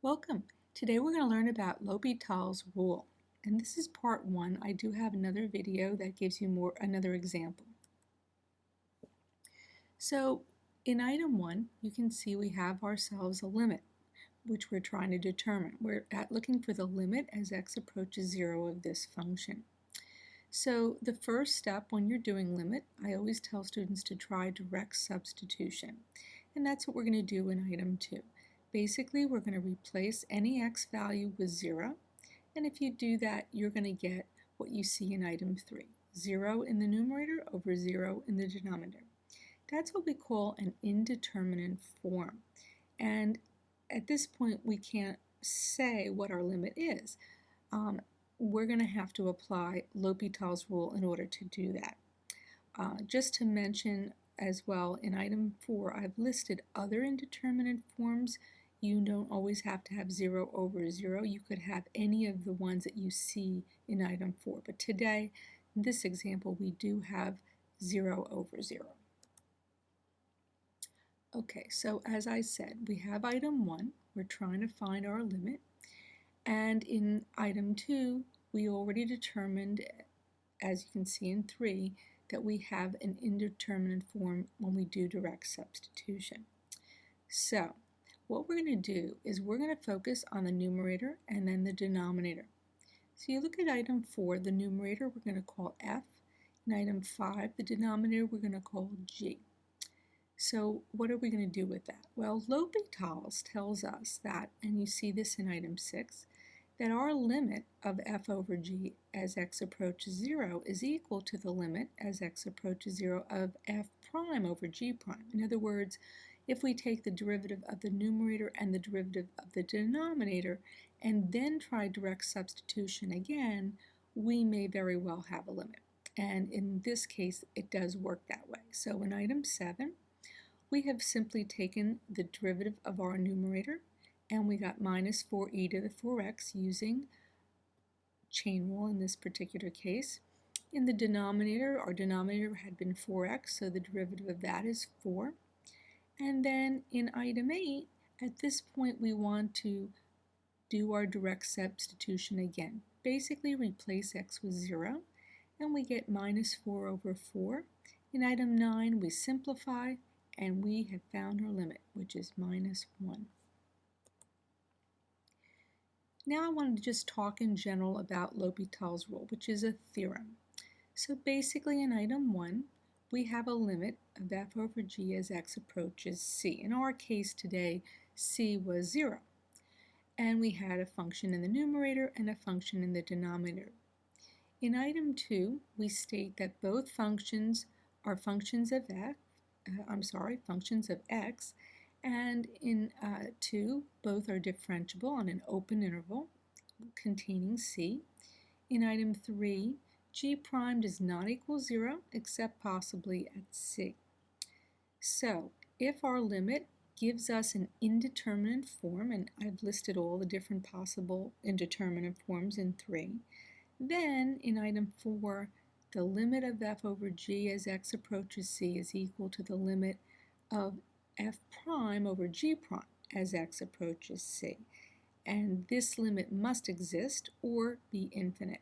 Welcome. Today we're going to learn about L'Hopital's rule. And this is part one. I do have another video that gives you another example. So in item one, you can see we have ourselves a limit, which we're trying to determine. We're looking for the limit as x approaches 0 of this function. So the first step when you're doing limit, I always tell students to try direct substitution. And that's what we're going to do in item 2. Basically, we're going to replace any x value with 0. And if you do that, you're going to get what you see in item 3. 0 in the numerator over 0 in the denominator. That's what we call an indeterminate form. And at this point, we can't say what our limit is. We're going to have to apply L'Hopital's rule in order to do that. Just to mention as well, in item 4, I've listed other indeterminate forms. You don't always have to have 0 over 0. You could have any of the ones that you see in item 4. But today, in this example, we do have 0 over 0. Okay, so as I said, we have item 1. We're trying to find our limit. And in item 2, we already determined, as you can see in 3, that we have an indeterminate form when we do direct substitution. So what we're going to do is we're going to focus on the numerator and then the denominator. So you look at item 4, the numerator we're going to call f, and item 5, the denominator we're going to call g. So what are we going to do with that? Well, L'Hopital's tells us that, and you see this in item 6, that our limit of f over g as x approaches 0 is equal to the limit as x approaches 0 of f prime over g prime. In other words, if we take the derivative of the numerator and the derivative of the denominator and then try direct substitution again, we may very well have a limit. And in this case, it does work that way. So in item 7, we have simply taken the derivative of our numerator, and we got minus 4e to the 4x using chain rule in this particular case. In the denominator, our denominator had been 4x, so the derivative of that is 4. And then in item 8, at this point we want to do our direct substitution again. Basically replace x with 0, and we get minus 4 over 4. In item 9, we simplify, and we have found our limit, which is minus 1. Now I wanted to just talk in general about L'Hopital's rule, which is a theorem. So basically in item 1, we have a limit of f over g as x approaches c. In our case today, c was 0. And we had a function in the numerator and a function in the denominator. In item 2, we state that both functions are functions of x, and in 2, both are differentiable on an open interval containing c. In item 3, g prime does not equal 0 except possibly at c. So if our limit gives us an indeterminate form, and I've listed all the different possible indeterminate forms in 3, then in item 4, the limit of f over g as x approaches c is equal to the limit of f prime over g prime as x approaches c. And this limit must exist or be infinite.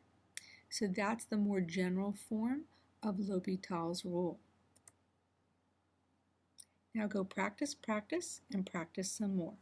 So that's the more general form of L'Hopital's rule. Now go practice, practice, and practice some more.